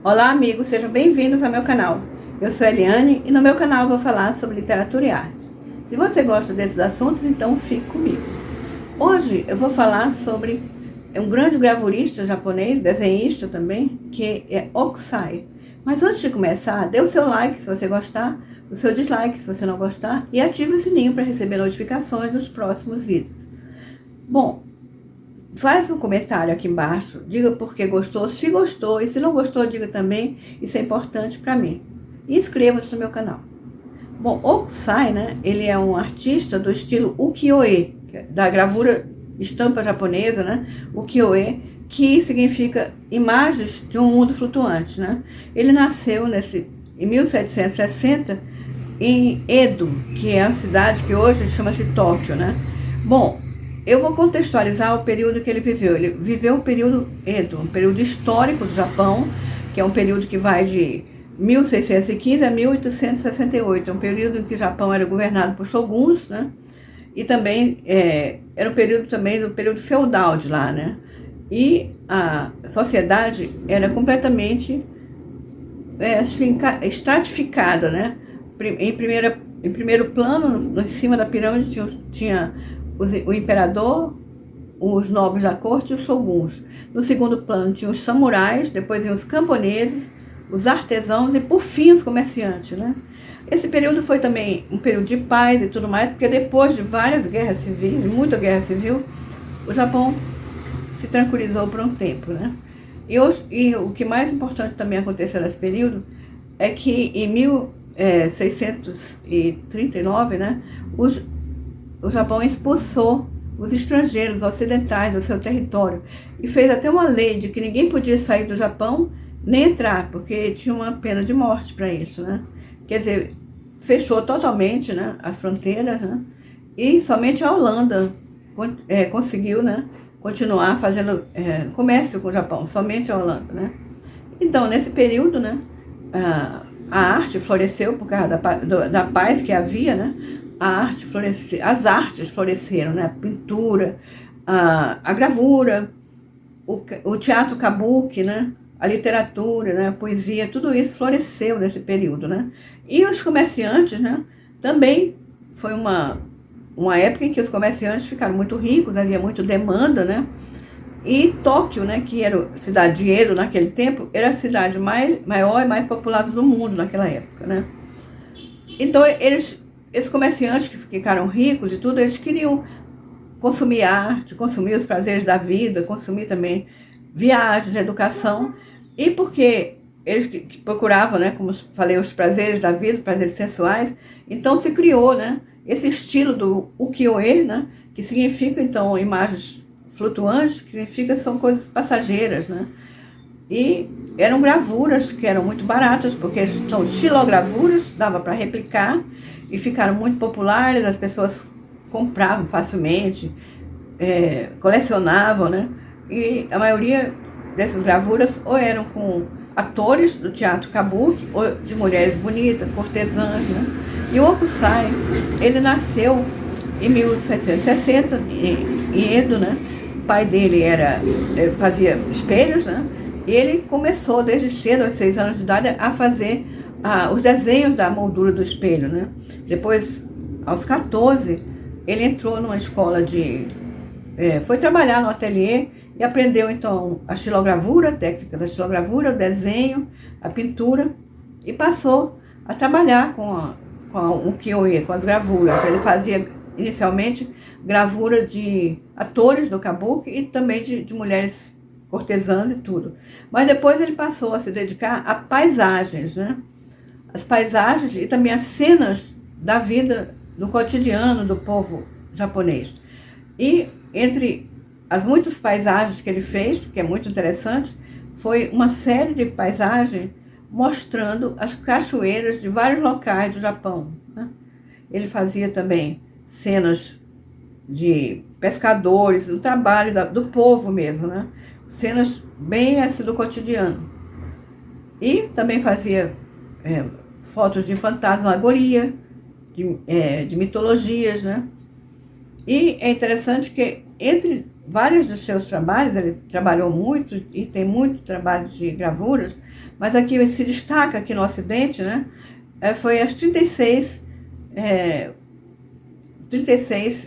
Olá amigos, sejam bem-vindos ao meu canal. Eu sou a Eliane e no meu canal eu vou falar sobre literatura e arte. Se você gosta desses assuntos, então fique comigo. Hoje eu vou falar sobre um grande gravurista japonês, desenhista também, que é Hokusai. Mas antes de começar, dê o seu like se você gostar, o seu dislike se você não gostar e ative o sininho para receber notificações dos próximos vídeos. Bom, faz um comentário aqui embaixo, diga por que gostou, se gostou, e se não gostou, diga também, isso é importante para mim. E inscreva-se no meu canal. Bom, Hokusai, né, ele é um artista do estilo ukiyo-e, da gravura estampa japonesa, né, ukiyo-e, que significa imagens de um mundo flutuante, né. Ele nasceu em 1760 em Edo, que é a cidade que hoje chama-se Tóquio, né. Bom, eu vou contextualizar o período que ele viveu. Ele viveu o período Edo, um período histórico do Japão, que é um período que vai de 1615 a 1868. É um período em que o Japão era governado por shoguns, né? E também era um período também do período feudal de lá, né? E a sociedade era completamente estratificada, né? Em primeiro plano, em cima da pirâmide tinha o imperador, os nobres da corte e os shoguns. No segundo plano tinha os samurais, depois vinham os camponeses, os artesãos e por fim os comerciantes, né? Esse período foi também um período de paz e tudo mais, porque depois de várias guerras civis, muita guerra civil, o Japão se tranquilizou por um tempo, né? E o que mais importante também aconteceu nesse período é que em 1639, né, o Japão expulsou os estrangeiros ocidentais do seu território e fez até uma lei de que ninguém podia sair do Japão nem entrar, porque tinha uma pena de morte para isso, né? Quer dizer, fechou totalmente, né, as fronteiras, né? E somente a Holanda conseguiu, né, continuar fazendo comércio com o Japão, somente a Holanda, né? Então, nesse período, né, a arte floresceu por causa da paz que havia, né? As artes floresceram, né? A pintura, a gravura, o teatro kabuki, né? A literatura, né? A poesia, tudo isso floresceu nesse período, né? E os comerciantes, né? Também foi uma época em que os comerciantes ficaram muito ricos, havia muita demanda, né? E Tóquio, né? Que era a cidade de Edo naquele tempo, era a cidade maior e mais populosa do mundo naquela época, né? Então, esses comerciantes que ficaram ricos e tudo, eles queriam consumir arte, consumir os prazeres da vida, consumir também viagens, educação, e porque eles procuravam, né, como falei, os prazeres da vida, os prazeres sensuais, então se criou, né, esse estilo do ukiyo-e, né, que significa, então, imagens flutuantes, que significa são coisas passageiras, né, e eram gravuras que eram muito baratas, porque são xilogravuras, dava para replicar, e ficaram muito populares, as pessoas compravam facilmente, colecionavam, né? E a maioria dessas gravuras ou eram com atores do teatro kabuki, ou de mulheres bonitas, cortesãs, né? E o Hokusai, ele nasceu em 1760, em Edo, né? O pai dele fazia espelhos, né? E ele começou desde cedo, aos 6 anos de idade, a fazer os desenhos da moldura do espelho, né? Depois, aos 14, ele entrou numa escola foi trabalhar no ateliê e aprendeu, então, a xilogravura, a técnica da xilogravura, o desenho, a pintura, e passou a trabalhar com o ukiyo-e, com as gravuras. Ele fazia, inicialmente, gravura de atores do kabuki e também de mulheres cortesãs e tudo. Mas depois ele passou a se dedicar a paisagens, né? As paisagens e também as cenas da vida, do cotidiano do povo japonês. E entre as muitas paisagens que ele fez, que é muito interessante, foi uma série de paisagens mostrando as cachoeiras de vários locais do Japão, né? Ele fazia também cenas de pescadores, do trabalho do povo mesmo, né? Cenas bem assim do cotidiano. E também fazia fotos de fantasmagoria, de mitologias, né? E é interessante que, entre vários dos seus trabalhos, ele trabalhou muito e tem muito trabalho de gravuras, mas aqui se destaca, aqui no Ocidente, né, foi as 36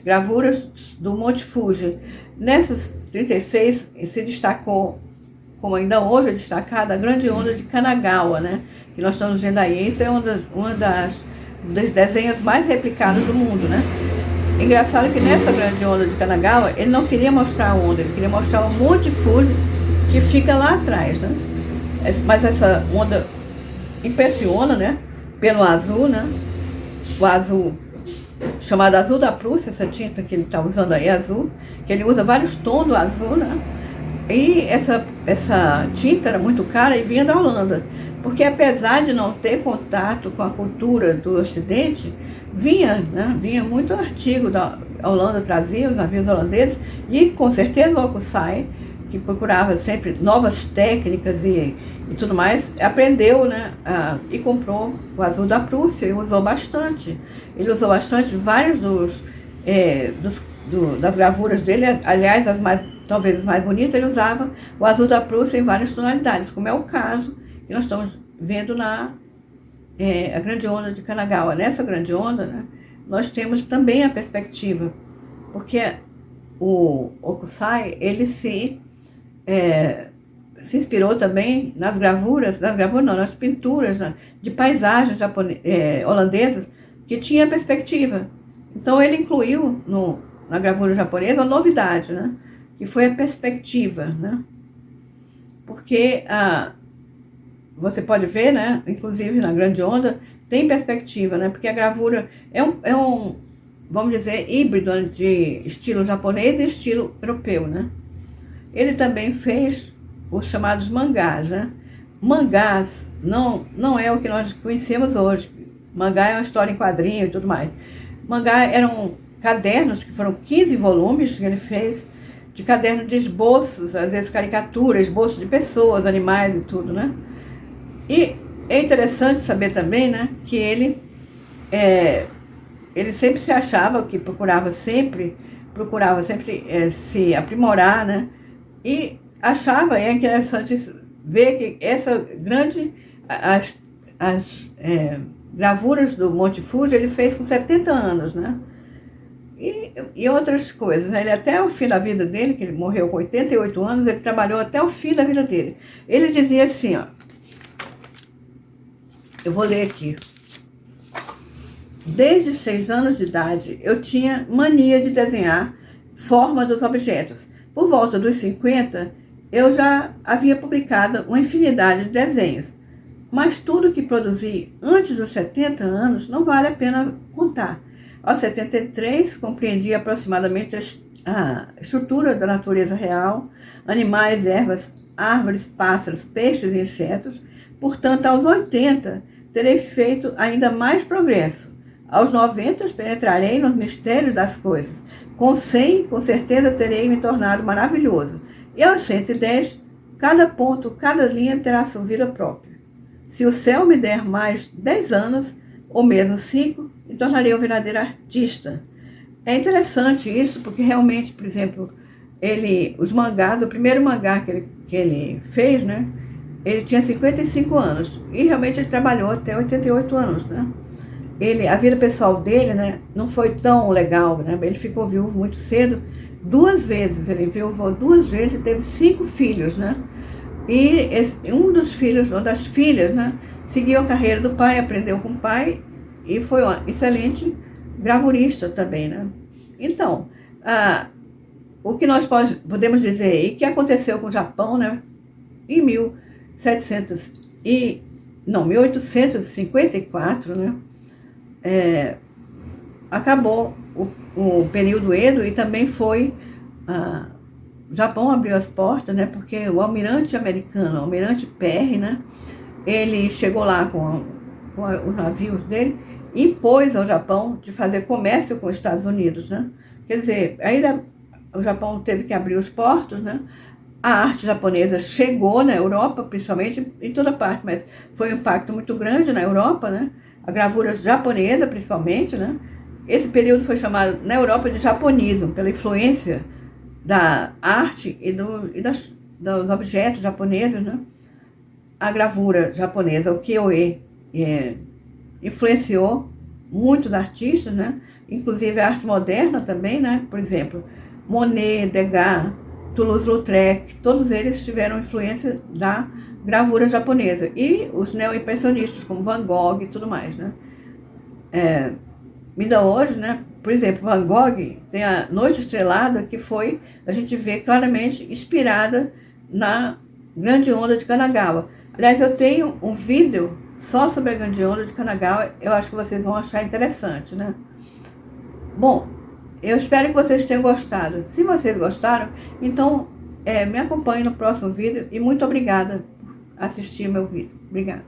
gravuras do Monte Fuji. Nessas 36 se destacou, como ainda hoje é destacada, a grande onda de Kanagawa, né, que nós estamos vendo aí. Isso é uma dos desenhos mais replicados do mundo, né. Engraçado que nessa grande onda de Kanagawa, ele não queria mostrar a onda, ele queria mostrar o Monte Fuji, que fica lá atrás, né. Mas essa onda impressiona, né, pelo azul, né, o azul chamado azul da Prússia, essa tinta que ele está usando aí, azul, que ele usa vários tons do azul, né, e essa tinta era muito cara e vinha da Holanda, porque apesar de não ter contato com a cultura do Ocidente, vinha muito artigo da Holanda, trazia os navios holandeses, e com certeza o Hokusai, que procurava sempre novas técnicas e tudo mais, aprendeu, né, e comprou o azul da Prússia e usou bastante. Ele usou bastante vários das gravuras dele, aliás, talvez as mais bonitas, ele usava o azul da Prússia em várias tonalidades, como é o caso que nós estamos vendo a grande onda de Kanagawa. Nessa grande onda, né, nós temos também a perspectiva, porque o Hokusai, ele se inspirou também nas pinturas, né, de paisagens holandesas, que tinha perspectiva. Então ele incluiu na gravura japonesa uma novidade, né, que foi a perspectiva, né, porque você pode ver, né, inclusive na grande onda, tem perspectiva, né, porque a gravura é um, vamos dizer, híbrido de estilo japonês e estilo europeu, né. Ele também fez os chamados mangás, né. Mangás não é o que nós conhecemos hoje. Mangá é uma história em quadrinho e tudo mais. Mangá eram cadernos, que foram 15 volumes que ele fez, de caderno de esboços, às vezes caricaturas, esboços de pessoas, animais e tudo, né. E é interessante saber também, né, que ele sempre se achava, que procurava sempre se aprimorar, né, e achava, é interessante ver que essa grande, as gravuras do Monte Fuji ele fez com 70 anos, né, e outras coisas, né? Ele até o fim da vida dele, que ele morreu com 88 anos, ele trabalhou até o fim da vida dele. Ele dizia assim, ó, eu vou ler aqui. Desde 6 anos de idade, eu tinha mania de desenhar formas dos objetos. Por volta dos 50, eu já havia publicado uma infinidade de desenhos. Mas tudo que produzi antes dos 70 anos não vale a pena contar. Aos 73, compreendi aproximadamente a estrutura da natureza real, animais, ervas, árvores, pássaros, peixes e insetos. Portanto, aos 80, terei feito ainda mais progresso. Aos 90, penetrarei nos mistérios das coisas. Com 100, com certeza terei me tornado maravilhoso. E aos 110, cada ponto, cada linha terá sua vida própria. Se o céu me der mais 10 anos, ou mesmo 5, me tornarei um verdadeiro artista. É interessante isso, porque realmente, por exemplo, os mangás, o primeiro mangá que ele fez, né, ele tinha 55 anos, e realmente ele trabalhou até 88 anos, né. A vida pessoal dele, né, não foi tão legal, né, ele ficou viúvo muito cedo, 2 vezes, ele viúvou 2 vezes e teve 5 filhos, né, e uma das filhas, né, seguiu a carreira do pai, aprendeu com o pai, e foi uma excelente gravurista também, né. Então, o que nós podemos dizer aí, que aconteceu com o Japão, né, em 1854, né, acabou o período Edo, e também foi, o Japão abriu as portas, né, porque o almirante americano, o almirante Perry, né, ele chegou lá com os navios dele, e impôs ao Japão de fazer comércio com os Estados Unidos, né. Quer dizer, aí o Japão teve que abrir os portos, né. A arte japonesa chegou na Europa, principalmente, em toda parte, mas foi um impacto muito grande na Europa, né, a gravura japonesa, principalmente, né, Esse período foi chamado na Europa de japonismo, pela influência da arte e dos objetos japoneses, né? A gravura japonesa, o Kyoe, influenciou muitos artistas, né? Inclusive a arte moderna também, né? Por exemplo, Monet, Degas, Toulouse-Lautrec, todos eles tiveram influência da gravura japonesa. E os neo-impressionistas, como Van Gogh e tudo mais, né? Ainda hoje, né? Por exemplo, Van Gogh tem a Noite Estrelada, que foi, a gente vê claramente, inspirada na Grande Onda de Kanagawa. Aliás, eu tenho um vídeo só sobre a Grande Onda de Kanagawa, eu acho que vocês vão achar interessante, né? Bom, eu espero que vocês tenham gostado. Se vocês gostaram, então me acompanhe no próximo vídeo e muito obrigada por assistir meu vídeo. Obrigada.